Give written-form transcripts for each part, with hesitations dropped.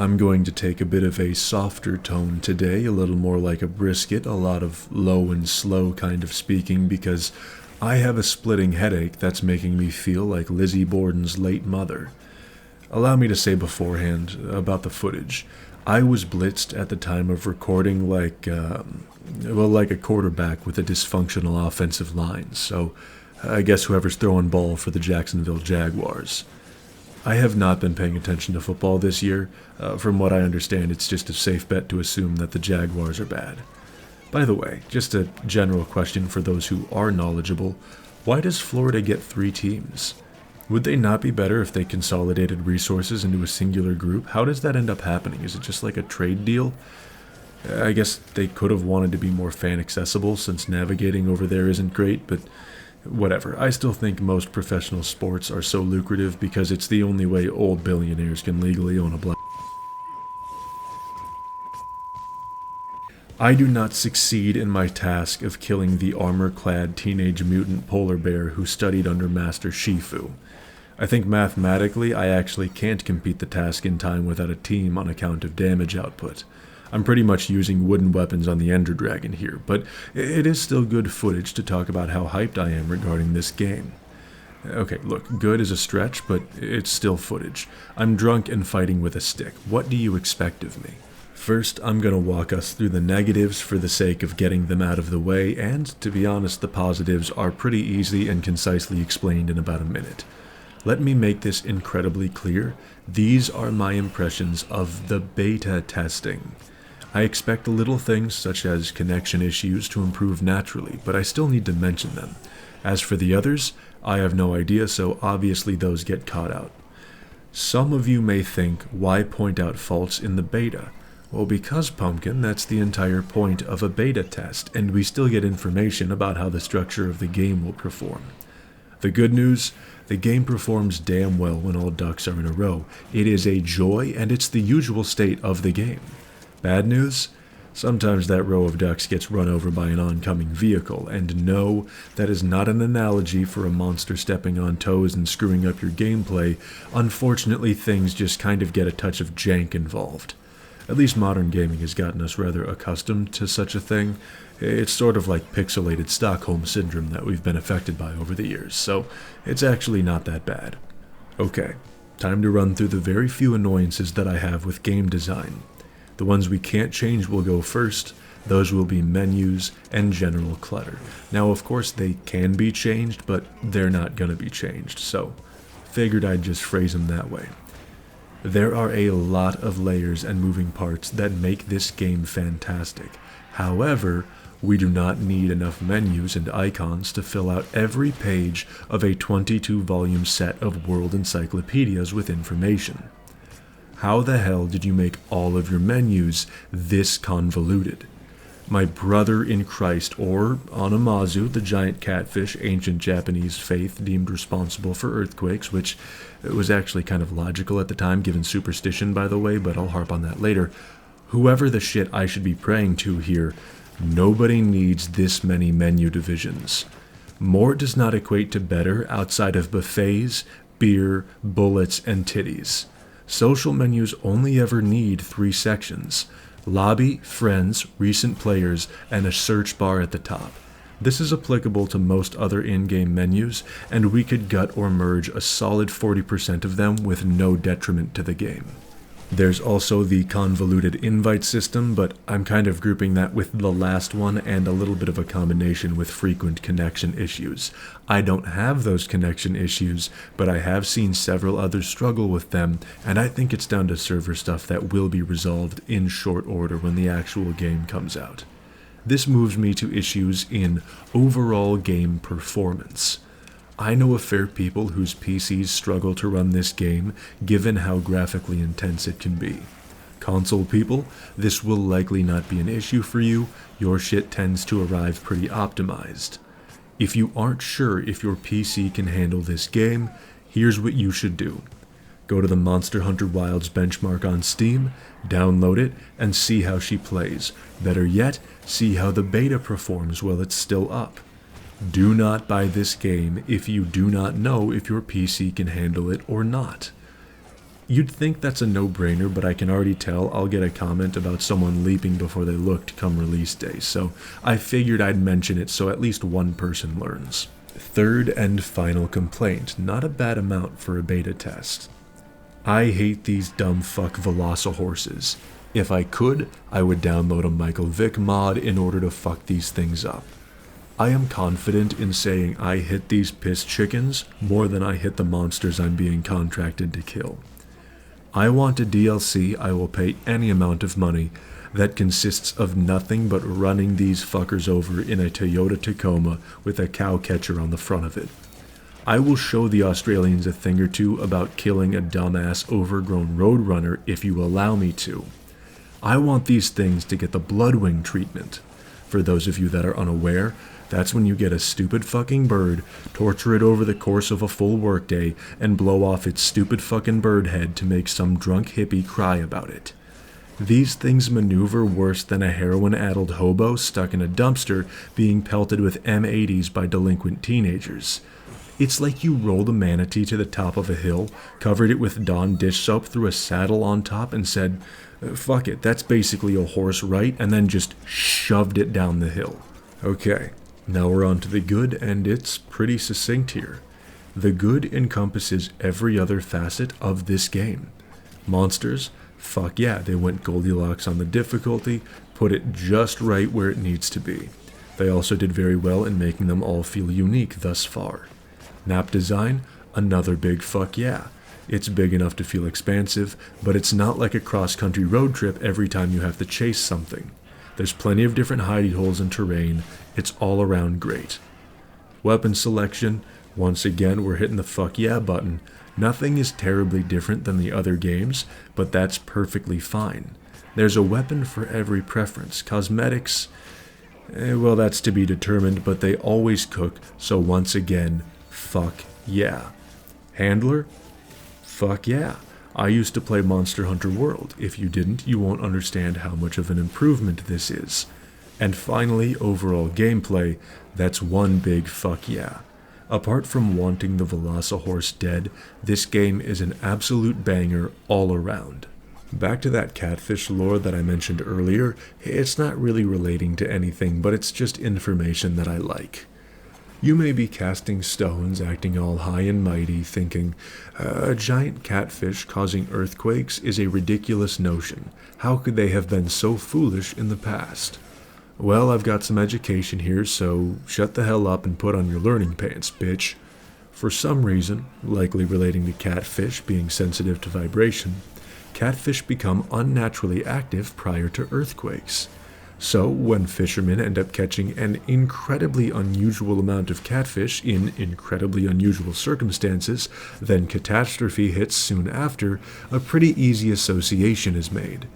I'm going to take a bit of a softer tone today, a little more like a brisket, a lot of low and slow kind of speaking, because I have a splitting headache that's making me feel like Lizzie Borden's late mother. Allow me to say beforehand about the footage. I was blitzed at the time of recording like a quarterback with a dysfunctional offensive line, so I guess whoever's throwing ball for the Jacksonville Jaguars. I have not been paying attention to football this year. From what I understand, it's just a safe bet to assume that the Jaguars are bad. By the way, just a general question for those who are knowledgeable. Why does Florida get 3 teams? Would they not be better if they consolidated resources into a singular group? How does that end up happening? Is it just like a trade deal? I guess they could have wanted to be more fan accessible since navigating over there isn't great, but whatever. I still think most professional sports are so lucrative because it's the only way old billionaires can legally own a black. I do not succeed in my task of killing the armor-clad teenage mutant polar bear who studied under Master Shifu. I think mathematically I actually can't complete the task in time without a team on account of damage output. I'm pretty much using wooden weapons on the Ender Dragon here, but it is still good footage to talk about how hyped I am regarding this game. Okay, look, good is a stretch, but it's still footage. I'm drunk and fighting with a stick. What do you expect of me? First, I'm going to walk us through the negatives for the sake of getting them out of the way, and to be honest, the positives are pretty easy and concisely explained in about a minute. Let me make this incredibly clear. These are my impressions of the beta testing. I expect little things such as connection issues to improve naturally, but I still need to mention them. As for the others, I have no idea, so obviously those get caught out. Some of you may think, why point out faults in the beta? Well, because, Pumpkin, that's the entire point of a beta test, and we still get information about how the structure of the game will perform. The good news, the game performs damn well when all ducks are in a row. It is a joy, and it's the usual state of the game. Bad news? Sometimes that row of ducks gets run over by an oncoming vehicle, and no, that is not an analogy for a monster stepping on toes and screwing up your gameplay. Unfortunately, things just kind of get a touch of jank involved. At least modern gaming has gotten us rather accustomed to such a thing. It's sort of like pixelated Stockholm Syndrome that we've been affected by over the years, so it's actually not that bad. Okay, time to run through the very few annoyances that I have with game design. The ones we can't change will go first. Those will be menus and general clutter. Now, of course, they can be changed, but they're not going to be changed, so figured I'd just phrase them that way. There are a lot of layers and moving parts that make this game fantastic. However, we do not need enough menus and icons to fill out every page of a 22-volume set of world encyclopedias with information. How the hell did you make all of your menus this convoluted? My brother in Christ, or Anamazu, the giant catfish ancient Japanese faith deemed responsible for earthquakes, which was actually kind of logical at the time given superstition, by the way, but I'll harp on that later. Whoever the shit I should be praying to here, nobody needs this many menu divisions. More does not equate to better outside of buffets, beer, bullets, and titties. Social menus only ever need 3 sections: lobby, friends, recent players, and a search bar at the top. This is applicable to most other in-game menus, and we could gut or merge a solid 40% of them with no detriment to the game. There's also the convoluted invite system, but I'm kind of grouping that with the last one and a little bit of a combination with frequent connection issues. I don't have those connection issues, but I have seen several others struggle with them, and I think it's down to server stuff that will be resolved in short order when the actual game comes out. This moves me to issues in overall game performance. I know a fair people whose PCs struggle to run this game, given how graphically intense it can be. Console people, this will likely not be an issue for you. Your shit tends to arrive pretty optimized. If you aren't sure if your PC can handle this game, here's what you should do. Go to the Monster Hunter Wilds benchmark on Steam, download it, and see how she plays. Better yet, see how the beta performs while it's still up. Do not buy this game if you do not know if your PC can handle it or not. You'd think that's a no-brainer, but I can already tell I'll get a comment about someone leaping before they looked come release day, so I figured I'd mention it so at least one person learns. Third and final complaint, not a bad amount for a beta test. I hate these dumb fuck Velocihorses. If I could, I would download a Michael Vick mod in order to fuck these things up. I am confident in saying I hit these piss chickens more than I hit the monsters I'm being contracted to kill. I want a DLC I will pay any amount of money that consists of nothing but running these fuckers over in a Toyota Tacoma with a cow catcher on the front of it. I will show the Australians a thing or two about killing a dumbass overgrown roadrunner if you allow me to. I want these things to get the Bloodwing treatment. For those of you that are unaware, that's when you get a stupid fucking bird, torture it over the course of a full workday, and blow off its stupid fucking bird head to make some drunk hippie cry about it. These things maneuver worse than a heroin-addled hobo stuck in a dumpster being pelted with M80s by delinquent teenagers. It's like you rolled a manatee to the top of a hill, covered it with Dawn dish soap, threw a saddle on top, and said, fuck it, that's basically a horse, right? And then just shoved it down the hill. Okay, now we're on to the good, and it's pretty succinct here. The good encompasses every other facet of this game. Monsters, fuck yeah, they went Goldilocks on the difficulty, put it just right where it needs to be. They also did very well in making them all feel unique thus far. Map design, another big fuck yeah. It's big enough to feel expansive, but it's not like a cross-country road trip every time you have to chase something. There's plenty of different hidey holes and terrain. It's all around great. Weapon selection, once again we're hitting the fuck yeah button. Nothing is terribly different than the other games, but that's perfectly fine. There's a weapon for every preference. Cosmetics, well, that's to be determined, but they always cook, so once again, fuck yeah. Handler? Fuck yeah. I used to play Monster Hunter World. If you didn't, you won't understand how much of an improvement this is. And finally, overall gameplay, that's one big fuck yeah. Apart from wanting the Velocihorse dead, this game is an absolute banger all around. Back to that Catfish lore that I mentioned earlier, it's not really relating to anything, but it's just information that I like. You may be casting stones, acting all high and mighty, thinking, a giant catfish causing earthquakes is a ridiculous notion. How could they have been so foolish in the past? Well, I've got some education here, so shut the hell up and put on your learning pants, bitch. For some reason, likely relating to catfish being sensitive to vibration, catfish become unnaturally active prior to earthquakes. So, when fishermen end up catching an incredibly unusual amount of catfish in incredibly unusual circumstances, then catastrophe hits soon after, a pretty easy association is made.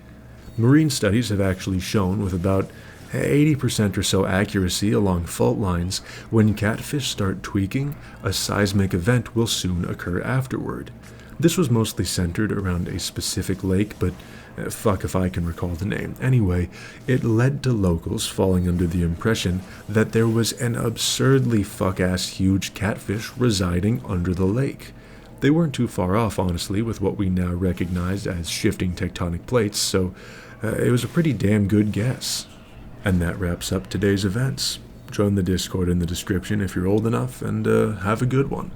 Marine studies have actually shown with about 80% or so accuracy along fault lines, when catfish start tweaking, a seismic event will soon occur afterward. This was mostly centered around a specific lake, but fuck if I can recall the name. Anyway, it led to locals falling under the impression that there was an absurdly fuck-ass huge catfish residing under the lake. They weren't too far off, honestly, with what we now recognize as shifting tectonic plates, so it was a pretty damn good guess. And that wraps up today's events. Join the Discord in the description if you're old enough, and have a good one.